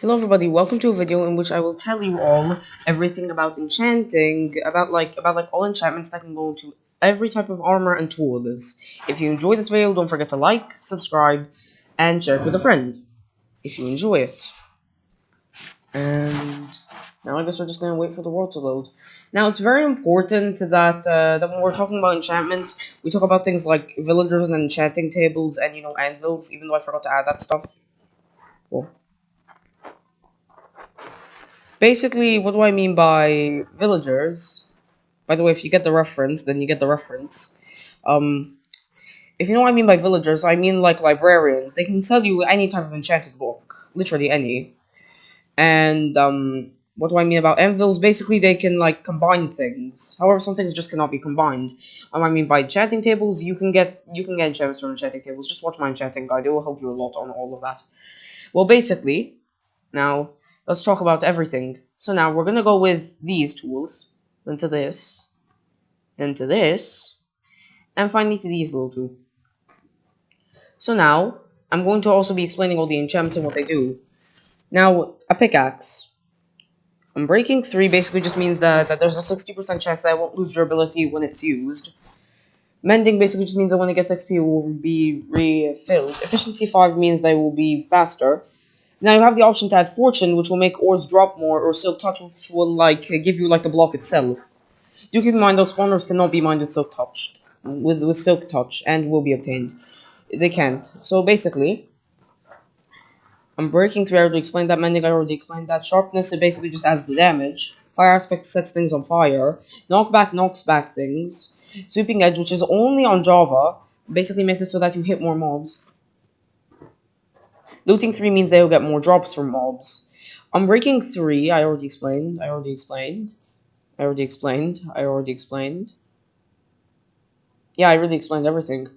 Hello everybody, welcome to a video in which I will tell you all everything about enchanting, about all enchantments that can go into every type of armor and tools. If you enjoy this video, don't forget to like, subscribe, and share it with a friend if you enjoy it. And now I guess we're just gonna wait for the world to load. Now it's very important that when we're talking about enchantments, we talk about things like villagers and enchanting tables and anvils, even though I forgot to add that stuff. Cool. Basically, what do I mean by villagers? By the way, if you get the reference, then you get the reference. Um, if you know what I mean by villagers, I mean like librarians. They can sell you any type of enchanted book, literally any. And what do I mean about anvils? Basically, they can like combine things. However, some things just cannot be combined. I mean by enchanting tables, you can get enchantments from enchanting tables. Just watch my enchanting guide; it will help you a lot on all of that. Well, basically, now let's talk about everything. So now we're gonna go with these tools, then to this, then to this, and finally to these little two. So now I'm going to also be explaining all the enchantments and what they do. Now, a pickaxe. Breaking 3 basically just means that there's a 60% chance that it won't lose durability when it's used. Mending basically just means that when it gets XP, it will be refilled. Efficiency 5 means that it will be faster. Now you have the option to add Fortune, which will make ores drop more, or Silk Touch, which will give you the block itself. Do keep in mind those spawners cannot be mined with Silk Touch, and will be obtained. They can't. So basically, I'm breaking 3. I already explained that. Mending, I already explained that. Sharpness, it basically just adds the damage. Fire Aspect sets things on fire. Knockback knocks back things. Sweeping Edge, which is only on Java, basically makes it so that you hit more mobs. Looting 3 means they'll get more drops from mobs. Unbreaking 3, I already explained. Yeah, I already explained everything.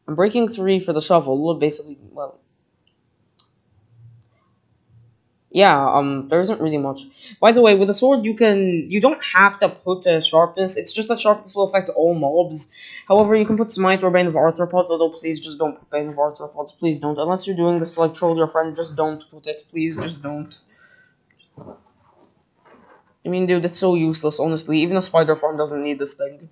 Unbreaking 3 for the shovel, basically, well... Yeah, there isn't really much. By the way, with a sword, you don't have to put Sharpness. It's just that Sharpness will affect all mobs. However, you can put Smite or Bane of Arthropods, although please just don't put Bane of Arthropods. Please don't. Unless you're doing this to, troll your friend, just don't put it. Please, just don't. I mean, dude, it's so useless, honestly. Even a spider farm doesn't need this thing.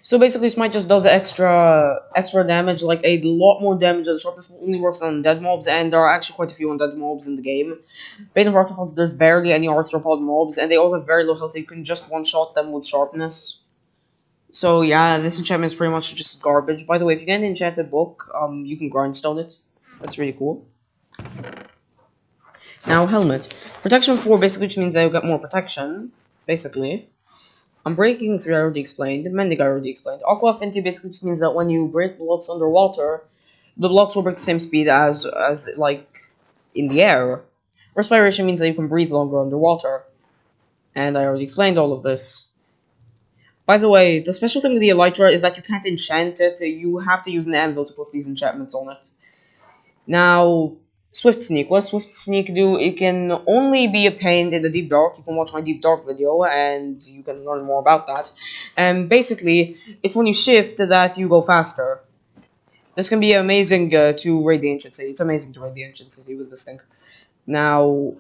So basically, Smite just does extra damage, like a lot more damage than Sharpness. Only works on dead mobs, and there are actually quite a few undead mobs in the game. Bane of Arthropods, there's barely any Arthropod mobs, and they all have very low health. You can just one-shot them with Sharpness. So yeah, this enchantment is pretty much just garbage. By the way, if you get an enchanted book, you can grindstone it. That's really cool. Now, Helmet. Protection 4 basically just means that you'll get more protection, basically. Breaking 3 I already explained. Mending I already explained. Aqua Affinity basically just means that when you break blocks underwater, the blocks will break the same speed as in the air. Respiration means that you can breathe longer underwater. And I already explained all of this. By the way, the special thing with the Elytra is that you can't enchant it. You have to use an anvil to put these enchantments on it. Now, Swift Sneak. What does Swift Sneak do? It can only be obtained in the Deep Dark. You can watch my Deep Dark video and you can learn more about that. And basically, it's when you shift that you go faster. This can be amazing to raid the Ancient City. It's amazing to raid the Ancient City with this thing. Now...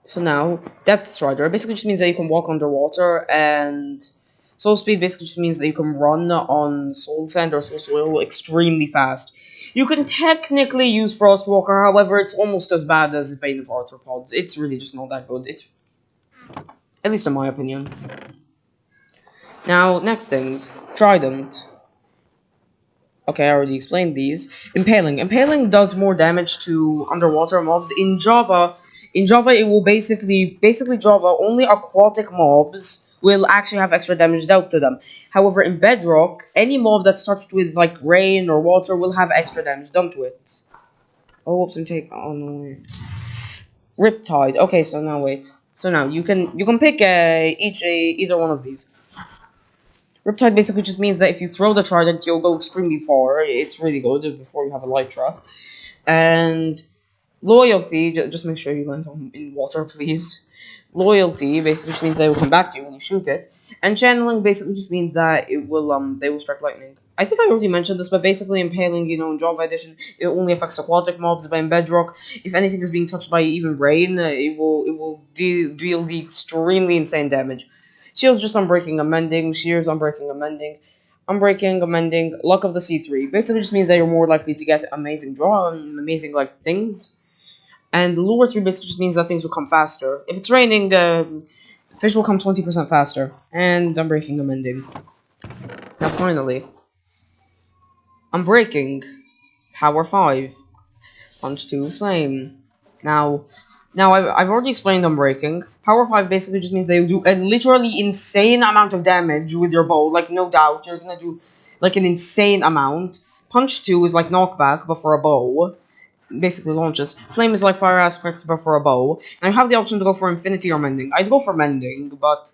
So now, Depth Strider basically just means that you can walk underwater, and Soul Speed basically just means that you can run on Soul Sand or Soul Soil extremely fast. You can technically use Frostwalker, however, it's almost as bad as Bane of Arthropods. It's really just not that good. It's, at least in my opinion. Now, next things. Trident. Okay, I already explained these. Impaling. Impaling does more damage to underwater mobs. In Java, it will basically Java, only aquatic mobs will actually have extra damage dealt to them. However, in Bedrock, any mob that's touched with rain or water will have extra damage done to it. Oh, whoops! Oh no, wait. Riptide. Okay, so now wait. So now you can pick either one of these. Riptide basically just means that if you throw the Trident, you'll go extremely far. It's really good before you have Elytra. And Loyalty, just make sure you land in water, please. Loyalty basically just means they will come back to you when you shoot it. And Channeling basically just means that they will strike lightning. I think I already mentioned this, but basically impaling, in Java Edition, it only affects aquatic mobs, but in Bedrock, if anything is being touched by even rain, it will deal the extremely insane damage. Shields just unbreaking, amending, shears unbreaking, amending, unbreaking, amending, luck of the C3. Basically just means that you're more likely to get amazing draw and amazing things. And lure 3 basically just means that things will come faster. If it's raining, fish will come 20% faster. And unbreaking, amending. Now finally, unbreaking, power 5, punch 2, flame. Now, I've already explained unbreaking. Power 5 basically just means they do a literally insane amount of damage with your bow. Like, no doubt, you're gonna do, an insane amount. Punch 2 is like knockback, but for a bow. Basically launches. Flame is like fire aspect, but for a bow. Now you have the option to go for infinity or mending. I'd go for mending, but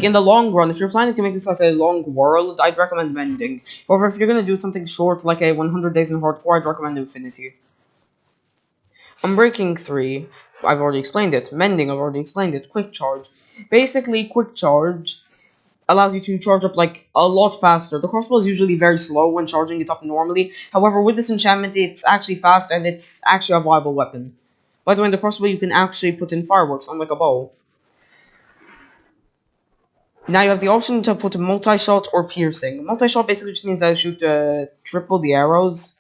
in the long run, if you're planning to make this like a long world, I'd recommend mending. However, if you're gonna do something short like a 100 days in hardcore, I'd recommend infinity. Unbreaking 3, I've already explained it. Mending, I've already explained it. Quick charge. Basically, quick charge allows you to charge up a lot faster. The crossbow is usually very slow when charging it up normally. However, with this enchantment, it's actually fast and it's actually a viable weapon. By the way, in the crossbow, you can actually put in fireworks, unlike a bow. Now you have the option to put multi-shot or piercing. Multi-shot basically just means that you shoot triple the arrows.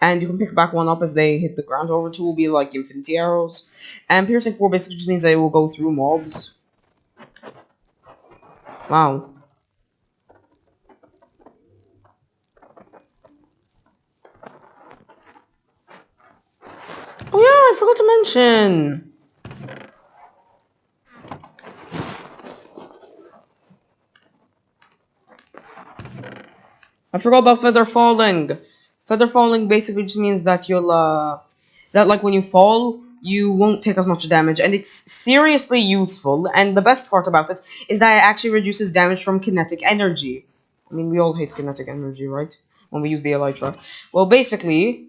And you can pick back one up if they hit the ground. Over 2 will be like infinity arrows. And piercing 4 basically just means they will go through mobs. Wow. Oh yeah, I forgot to mention. I forgot about feather falling. Feather falling basically just means that you'll when you fall, you won't take as much damage, and it's seriously useful. And the best part about it is that it actually reduces damage from kinetic energy. I mean, we all hate kinetic energy, right? When we use the elytra. Well, basically,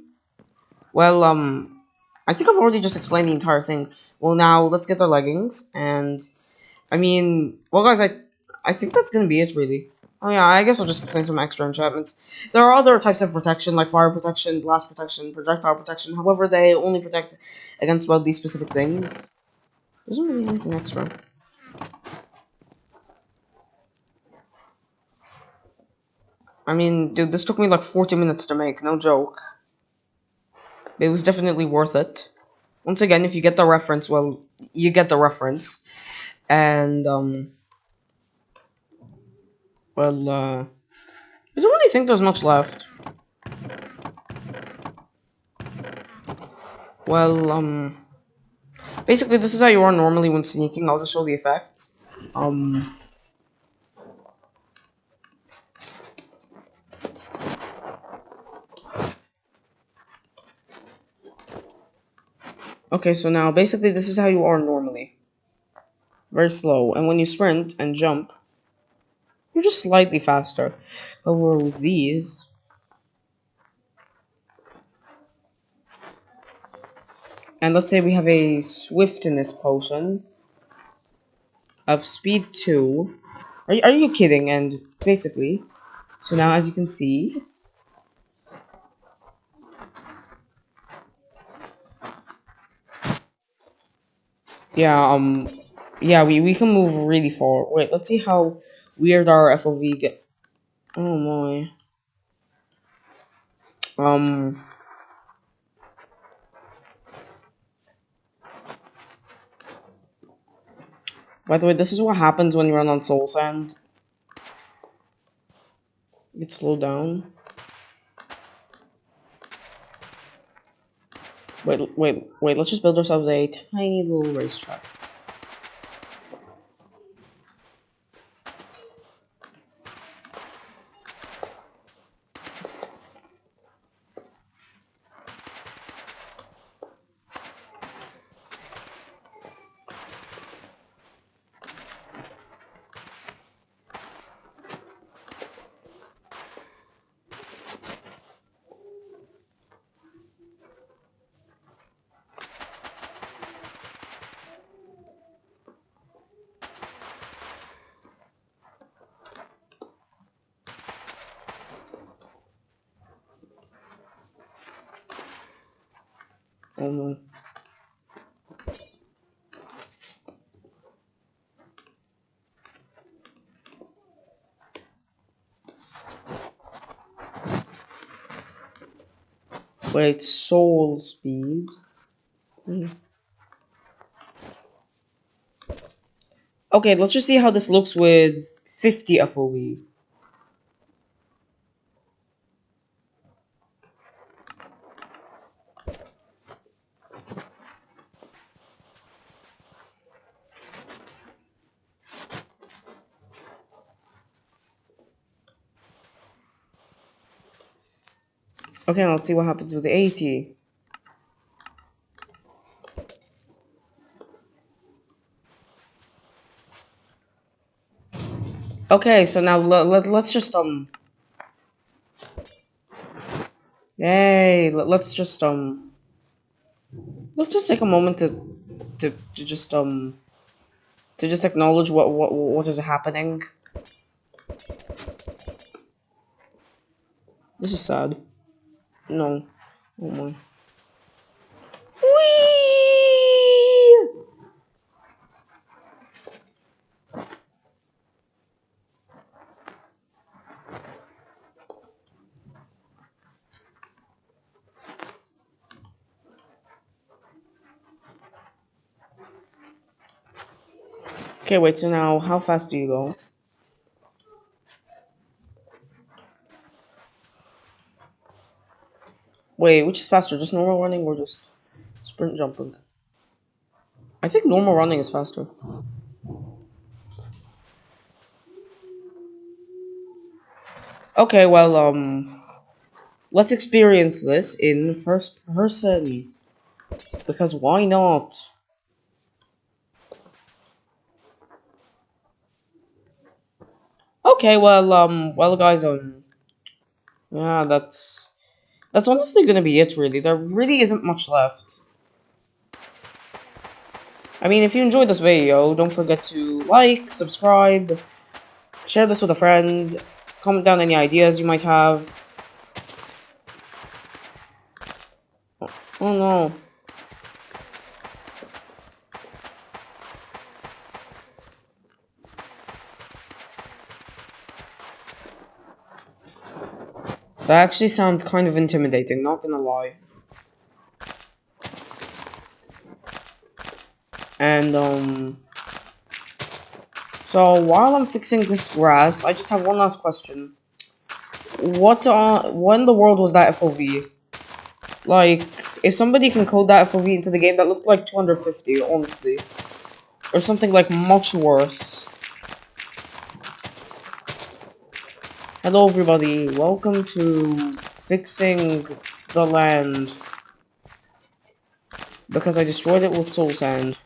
I think I've already just explained the entire thing. Well, now let's get our leggings, and I mean, well, guys, I think that's gonna be it, really. Oh yeah, I guess I'll just explain some extra enchantments. There are other types of protection, like fire protection, blast protection, projectile protection. However, they only protect against, these specific things. There isn't really anything extra. I mean, dude, this took me like 40 minutes to make, no joke. It was definitely worth it. Once again, if you get the reference, well, you get the reference. And, I don't really think there's much left. Well, basically, this is how you are normally when sneaking. I'll just show the effects. Okay, so now, basically, this is how you are normally. Very slow. And when you sprint and jump, you're just slightly faster. Over with these. And let's say we have a swiftness potion of speed 2. Are you kidding? And basically, so now as you can see, yeah, yeah, we can move really far. Wait, let's see how weird our FOV get. Oh my. Um, by the way, this is what happens when you run on Soul Sand. Get slowed down. Wait, let's just build ourselves a tiny little racetrack. Oh no. Wait, soul speed. Okay, let's just see how this looks with 50 FOV. Okay, now let's see what happens with the 80. Okay, so now let's just yay, let's just take a moment to just acknowledge what is happening. This is sad. No. Oh my. Whee! Okay, wait, so now how fast do you go? Wait, which is faster? Just normal running or just sprint jumping? I think normal running is faster. Okay, well, let's experience this in first person. Because why not? Okay, well, guys, yeah, that's honestly gonna be it, really. There really isn't much left. I mean, if you enjoyed this video, don't forget to like, subscribe, share this with a friend, comment down any ideas you might have. Oh no. That actually sounds kind of intimidating, not gonna lie. And, so while I'm fixing this grass, I just have one last question. What in the world was that FOV? Like, if somebody can code that FOV into the game, that looked like 250, honestly. Or something like much worse. Hello everybody, welcome to fixing the land. Because I destroyed it with soul sand.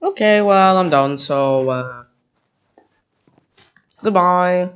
Okay, well, I'm done, so, goodbye.